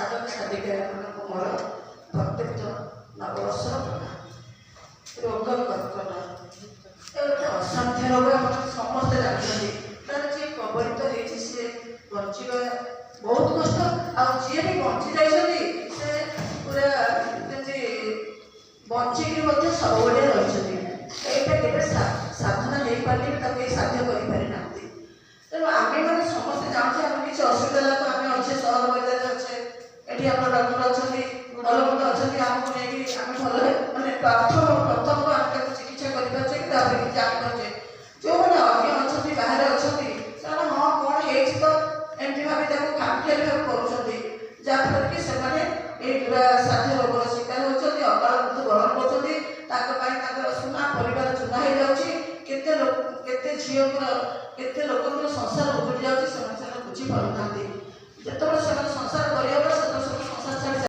साधक साधिका मोर प्रत्येक नववर्ष रोग कर्कट गोटे असाध्य रोग समस्ते जानते तार जी प्रबलित होती सी बचा बहुत कष्ट आए भी बची जाइए से पूरा बचिकी सब रही साधना हो पारे साध्य करना तेणु आम मैंने समस्ते जानते आम किसी असुविधा आम अच्छे सहर बजार अच्छे ये आम डॉक्टर अच्छा भल मत अच्छा आमको नहीं आम भल मैंने प्रथम आम चिकित्सा करें कि जापारे जो मैंने अज्ञ अच्छा बाहर अच्छा से हाँ कौन है तो एमती भाव खामखियाली भाव कर जहाँफल कि से साध्य रोगर शिकार होती अकाल मृत्यु ग्रहण कर सुना परिवार चुना हो जाते झील केते लोक संसार उजड़ी जाऊँगी बुझीपार